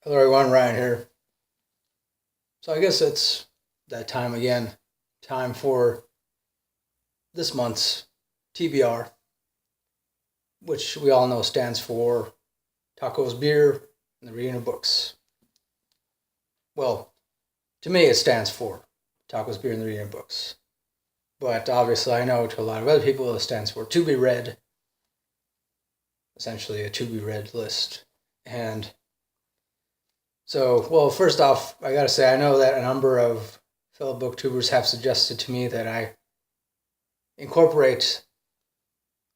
Hello everyone, Ryan here. So I guess it's that time again. Time for this month's TBR, which we all know stands for tacos, beer, and the reading of books. Well, to me it stands for tacos, beer, and the reading of books. But obviously I know to a lot of other people it stands for to be read, essentially a to be read list. And so, well, first off, I gotta say, I know that a number of fellow booktubers have suggested to me that I incorporate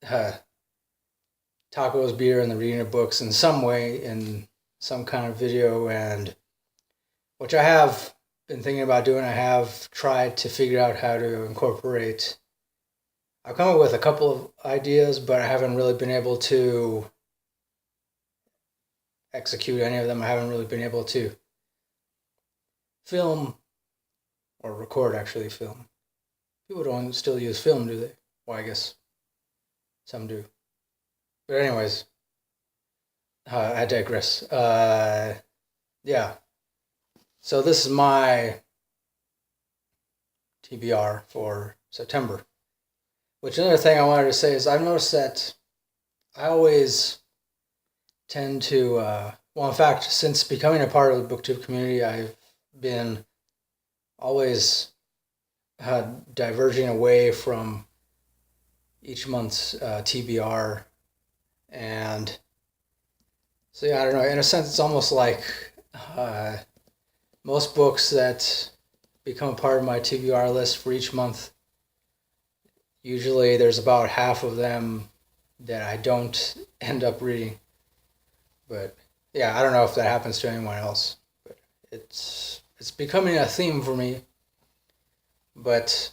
uh, tacos, beer, and the reading of books in some way, in some kind of video, and which I have been thinking about doing. I have tried to figure out how to incorporate. I've come up with a couple of ideas, but I haven't really been able to execute any of them. I haven't really been able to film or record, actually film. People don't still use film, do they? Well, I guess some do. But anyways, I digress. Yeah. So this is my TBR for September. Which another thing I wanted to say is I've noticed that I always tend to, well, in fact, since becoming a part of the booktube community, I've been always diverging away from each month's TBR. And so, yeah, I don't know. In a sense, it's almost like most books that become a part of my TBR list for each month, usually there's about half of them that I don't end up reading. But yeah, I don't know if that happens to anyone else. But it's becoming a theme for me. But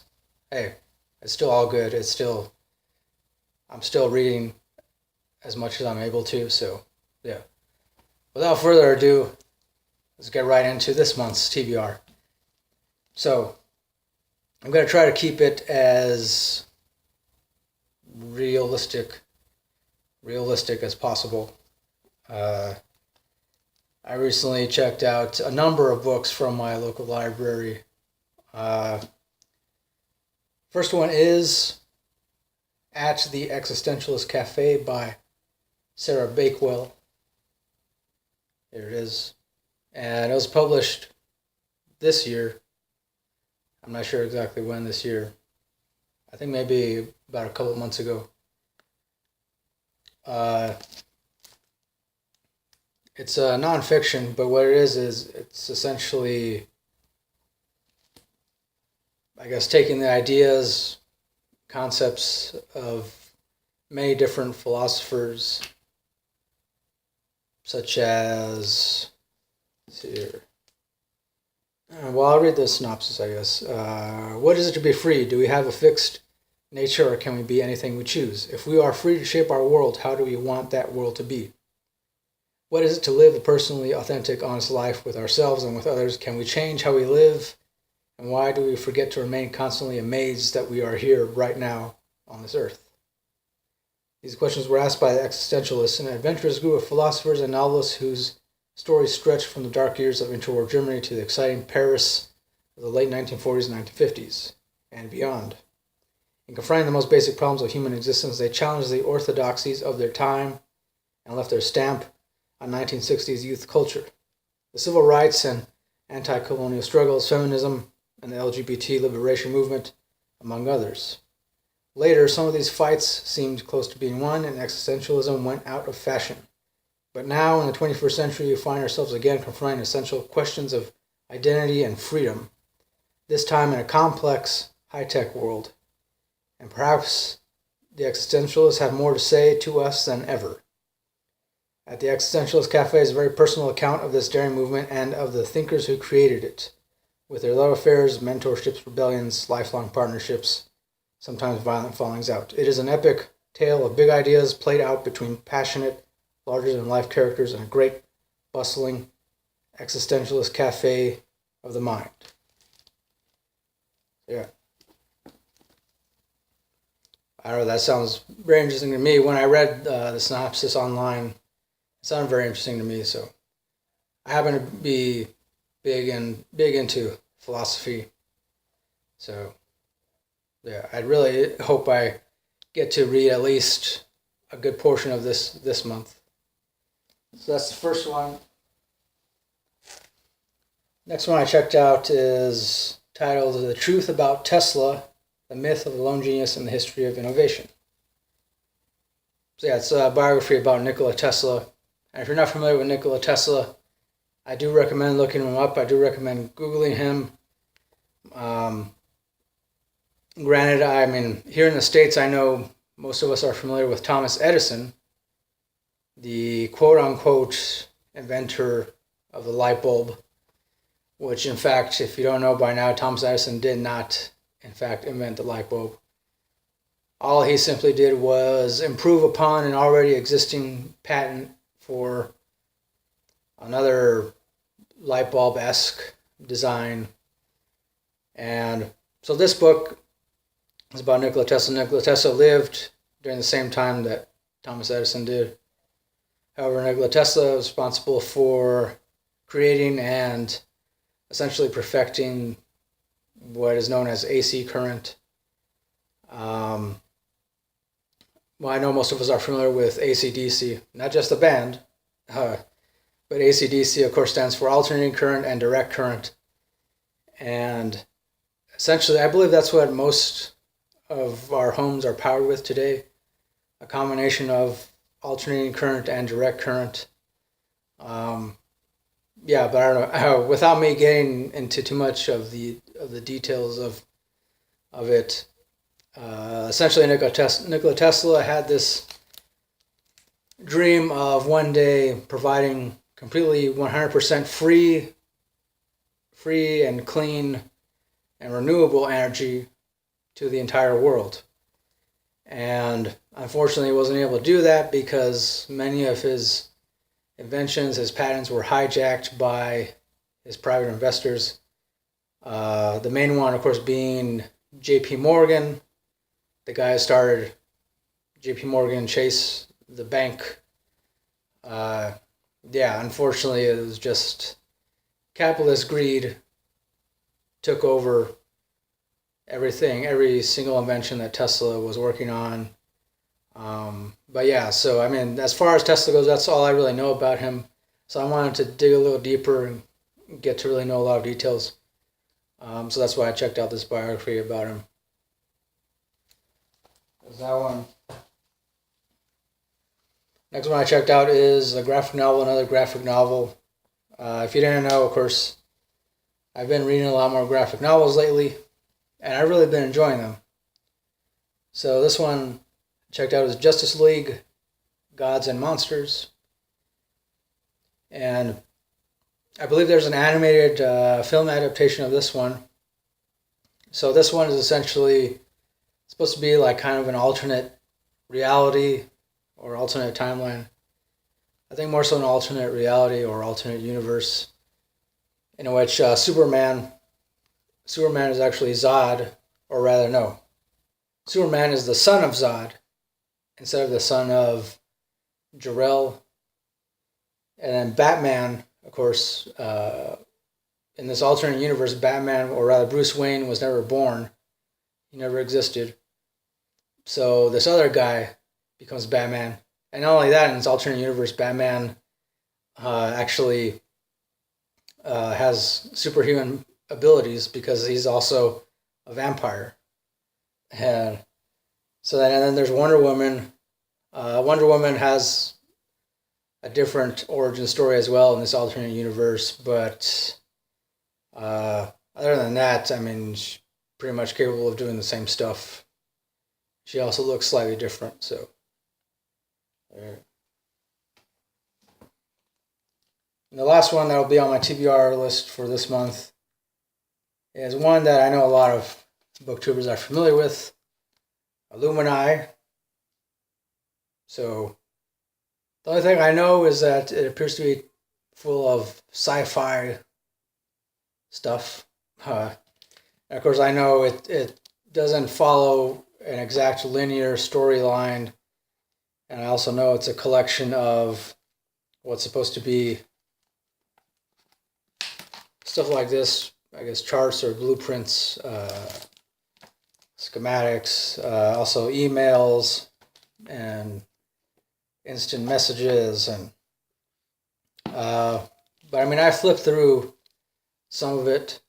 hey, it's still all good. I'm still reading as much as I'm able to. So yeah. Without further ado, let's get right into this month's TBR. So I'm going to try to keep it as realistic as possible. I recently checked out a number of books from my local library. First one is At the Existentialist Cafe by Sarah Bakewell. There it is. And it was published this year. I'm not sure exactly when this year. I think maybe about a couple of months ago. It's a nonfiction, but what it is it's essentially, I guess, taking the ideas, concepts of many different philosophers, such as, let's see here. Well, I'll read the synopsis, I guess. What is it to be free? Do we have a fixed nature, or can we be anything we choose? If we are free to shape our world, how do we want that world to be? What is it to live a personally authentic, honest life with ourselves and with others? Can we change how we live? And why do we forget to remain constantly amazed that we are here right now on this earth? These questions were asked by the existentialists, an adventurous group of philosophers and novelists whose stories stretch from the dark years of interwar Germany to the exciting Paris of the late 1940s and 1950s, and beyond. In confronting the most basic problems of human existence, they challenged the orthodoxies of their time and left their stamp on 1960s youth culture. The civil rights and anti-colonial struggles, feminism, and the LGBT liberation movement, among others. Later, some of these fights seemed close to being won, and existentialism went out of fashion. But now, in the 21st century, we find ourselves again confronting essential questions of identity and freedom, this time in a complex, high-tech world. And perhaps the existentialists have more to say to us than ever. At the Existentialist Cafe is a very personal account of this daring movement and of the thinkers who created it, with their love affairs, mentorships, rebellions, lifelong partnerships, sometimes violent fallings out. It is an epic tale of big ideas played out between passionate, larger-than-life characters in a great, bustling, existentialist cafe of the mind. Yeah. I don't know, that sounds very interesting to me. When I read the synopsis online, it sounded very interesting to me, so I happen to be big into philosophy, so yeah, I really hope I get to read at least a good portion of this month. So that's the first one. Next one I checked out is titled "The Truth About Tesla: The Myth of the Lone Genius and the History of Innovation." So yeah, it's a biography about Nikola Tesla. And if you're not familiar with Nikola Tesla, I do recommend looking him up. I do recommend Googling him. Granted, I mean, here in the States, I know most of us are familiar with Thomas Edison, the quote-unquote inventor of the light bulb, which, in fact, if you don't know by now, Thomas Edison did not, in fact, invent the light bulb. All he simply did was improve upon an already existing patent for another light bulb-esque design. And so this book is about Nikola Tesla. Nikola Tesla lived during the same time that Thomas Edison did. However, Nikola Tesla was responsible for creating and essentially perfecting what is known as AC current. Well, I know most of us are familiar with AC/DC, not just the band, but AC/DC, of course, stands for alternating current and direct current. And essentially, I believe that's what most of our homes are powered with today, a combination of alternating current and direct current. Yeah, but I don't know. Without me getting into too much of the details of it, essentially Nikola Tesla had this dream of one day providing completely 100% free and clean and renewable energy to the entire world. And unfortunately, he wasn't able to do that because many of his inventions, his patents, were hijacked by his private investors. The main one, of course, being J.P. Morgan, the guy who started J.P. Morgan Chase, the bank. Yeah, unfortunately, it was just capitalist greed took over everything, every single invention that Tesla was working on. But yeah, so I mean, as far as Tesla goes, that's all I really know about him. So I wanted to dig a little deeper and get to really know a lot of details. So that's why I checked out this biography about him. There's that one. Next one I checked out is a graphic novel, another graphic novel. If you didn't know, of course, I've been reading a lot more graphic novels lately, and I've really been enjoying them. So this one I checked out is Justice League, Gods and Monsters. And I believe there's an animated film adaptation of this one. So this one is essentially supposed to be like kind of an alternate reality or alternate timeline. I think more so an alternate reality or alternate universe in which Superman is actually Zod, or rather no, Superman is the son of Zod instead of the son of Jor-El. And then Batman, of course, in this alternate universe, Batman, or rather Bruce Wayne, was never born. He never existed. So this other guy becomes Batman. And not only that, in this alternate universe, Batman actually has superhuman abilities because he's also a vampire. And so then there's Wonder Woman. Wonder Woman has a different origin story as well in this alternate universe, but other than that, I mean, she's pretty much capable of doing the same stuff. She also looks slightly different, so. And the last one that will be on my TBR list for this month is one that I know a lot of booktubers are familiar with, Luminaire. So the only thing I know is that it appears to be full of sci-fi stuff. And of course, I know it doesn't follow an exact linear storyline. And I also know it's a collection of what's supposed to be stuff like this, I guess charts or blueprints, schematics, also emails and instant messages, and but I mean, I flipped through some of it,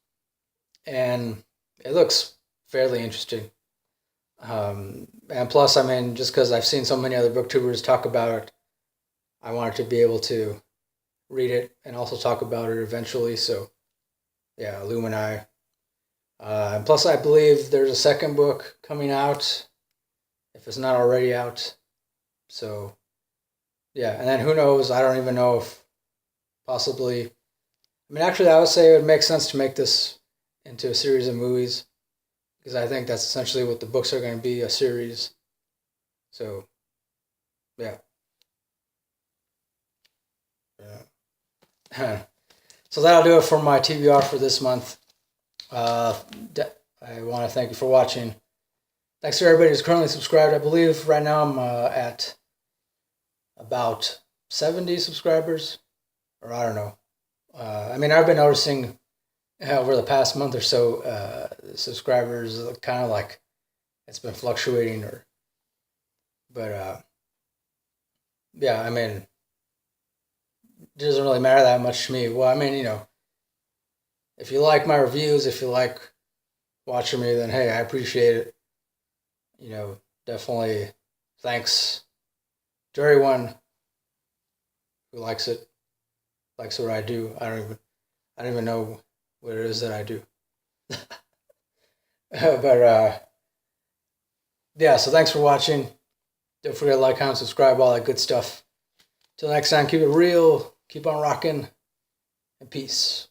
and it looks fairly interesting. And plus, I mean, just because I've seen so many other booktubers talk about it, I wanted to be able to read it and also talk about it eventually. So, yeah, Luminaire. And plus, I believe there's a second book coming out, if it's not already out. So, yeah, and then who knows? I don't even know if possibly. I mean, actually, I would say it would make sense to make this into a series of movies because I think that's essentially what the books are going to be, a series. So, yeah. Yeah. So that'll do it for my TBR for this month. I want to thank you for watching. Thanks to everybody who's currently subscribed. I believe right now I'm at about 70 subscribers, or I don't know. I mean, I've been noticing over the past month or so, subscribers kind of like it's been fluctuating, but yeah, I mean, it doesn't really matter that much to me. Well, I mean, if you like my reviews, if you like watching me, then hey, I appreciate it. Definitely thanks to everyone who likes it, likes what I do. I don't even know what it is that I do. But yeah, so thanks for watching. Don't forget to like, comment, subscribe, all that good stuff. Till next time, keep it real, keep on rocking, and peace.